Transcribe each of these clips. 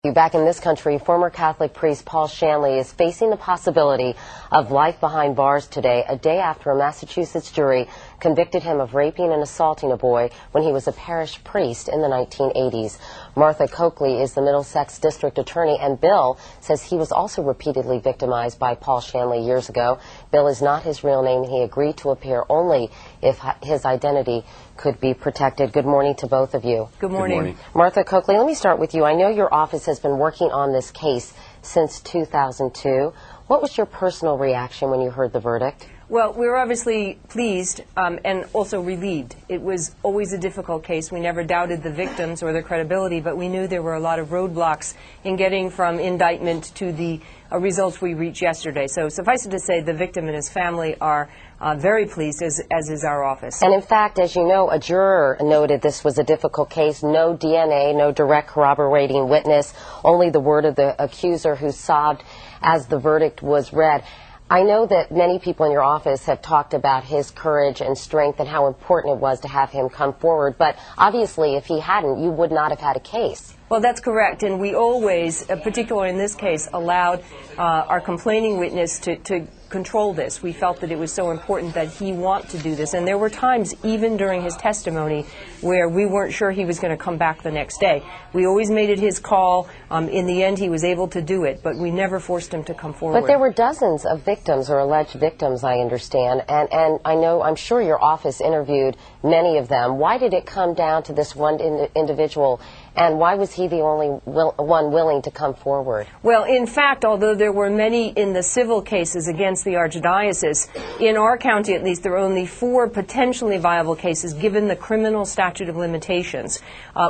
Back in this country, former Catholic priest Paul Shanley is facing the possibility of life behind bars today, a day after a Massachusetts jury convicted him of raping and assaulting a boy when he was a parish priest in the 1980s. Martha Coakley is the Middlesex District Attorney, and Bill says he was also repeatedly victimized by Paul Shanley years ago. Bill is not his real name, and he agreed to appear only if his identity could be protected. Good morning to both of you. Good morning. Good morning. Martha Coakley, let me start with you. I know your office has been working on this case since 2002. What was your personal reaction when you heard the verdict? Well, we were obviously pleased and also relieved. It was always a difficult case. We never doubted the victims or their credibility, but we knew there were a lot of roadblocks in getting from indictment to the results we reached yesterday. So suffice it to say, the victim and his family are very pleased, as is our office. And in fact, as you know, a juror noted this was a difficult case. No DNA, no direct corroborating witness, only the word of the accuser, who sobbed as the verdict was read. I know that many people in your office have talked about his courage and strength and how important it was to have him come forward, but obviously if he hadn't, you would not have had a case. Well, that's correct, and we always, particularly in this case, allowed our complaining witness to control this. We felt that it was so important that he want to do this, and there were times, even during his testimony, where we weren't sure he was going to come back the next day. We always made it his call. In the end, he was able to do it, but we never forced him to come forward. But there were dozens of victims or alleged victims, I understand, and I'm sure your office interviewed many of them. Why did it come down to this one individual, and why was he the only one willing to come forward? Well, in fact, although there were many in the civil cases against the Archdiocese, in our county at least, there are only 4 potentially viable cases given the criminal statute of limitations.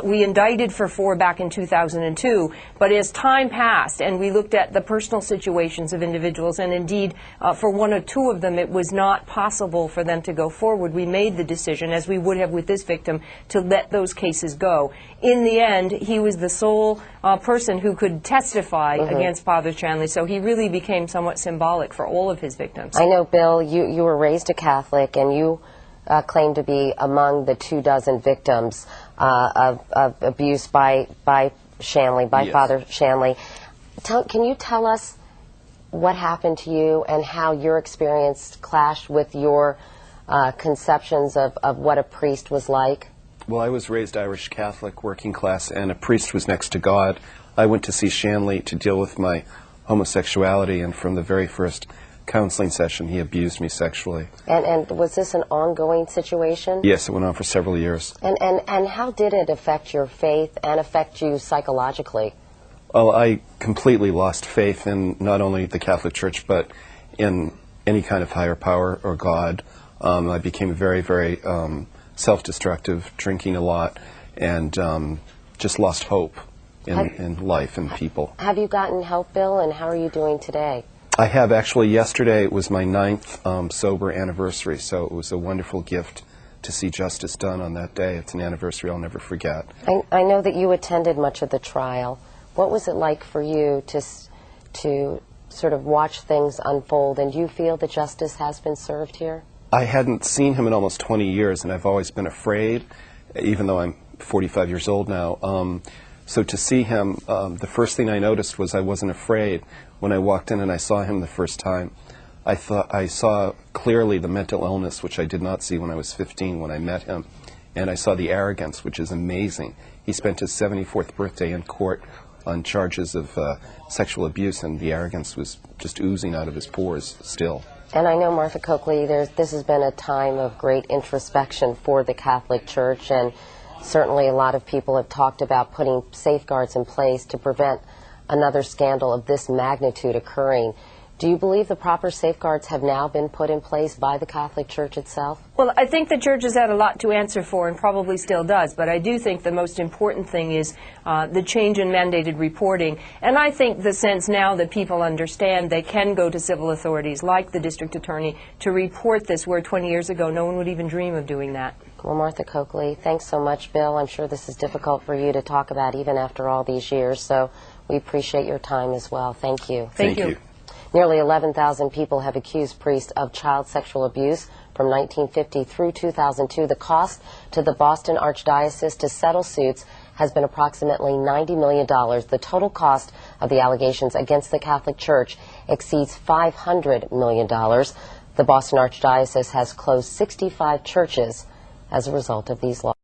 We indicted for 4 back in 2002, but as time passed and we looked at the personal situations of individuals, and indeed for 1 or 2 of them it was not possible for them to go forward, we made the decision, as we would have with this victim, to let those cases go. In the end, he was the sole person who could testify against Father Shanley, so he really became somewhat symbolic for all of his victims. I know, Bill, you were raised a Catholic, and you claim to be among the 24 victims of abuse by Shanley, by Yes. Father Shanley. Can you tell us what happened to you and how your experience clashed with your conceptions of what a priest was like? Well, I was raised Irish Catholic, working class, and a priest was next to God. I went to see Shanley to deal with my homosexuality, and from the very first counseling session, he abused me sexually. And was this an ongoing situation? Yes, it went on for several years. And how did it affect your faith and affect you psychologically? Well, I completely lost faith in not only the Catholic Church, but in any kind of higher power or God. I became very, very self-destructive, drinking a lot, and just lost hope in life and people. Have you gotten help, Bill, and how are you doing today? I have. Actually, yesterday was my 9th sober anniversary, so it was a wonderful gift to see justice done on that day. It's an anniversary I'll never forget. I know that you attended much of the trial. What was it like for you to sort of watch things unfold, and do you feel that justice has been served here? I hadn't seen him in almost 20 years, and I've always been afraid, even though I'm 45 years old now. So to see him, the first thing I noticed was I wasn't afraid. When I walked in and I saw him the first time, I thought I saw clearly the mental illness, which I did not see when I was 15 when I met him, and I saw the arrogance, which is amazing. He spent his 74th birthday in court on charges of sexual abuse, and the arrogance was just oozing out of his pores still. And I know, Martha Coakley, this has been a time of great introspection for the Catholic Church, and certainly a lot of people have talked about putting safeguards in place to prevent another scandal of this magnitude occurring. Do you believe the proper safeguards have now been put in place by the Catholic Church itself? Well, I think the Church has had a lot to answer for and probably still does, but I do think the most important thing is the change in mandated reporting. And I think the sense now that people understand they can go to civil authorities like the District Attorney to report this, where 20 years ago no one would even dream of doing that. Well, Martha Coakley, thanks so much, Bill. I'm sure this is difficult for you to talk about even after all these years, so we appreciate your time as well. Thank you. Thank you. Nearly 11,000 people have accused priests of child sexual abuse from 1950 through 2002. The cost to the Boston Archdiocese to settle suits has been approximately $90 million. The total cost of the allegations against the Catholic Church exceeds $500 million. The Boston Archdiocese has closed 65 churches as a result of these laws.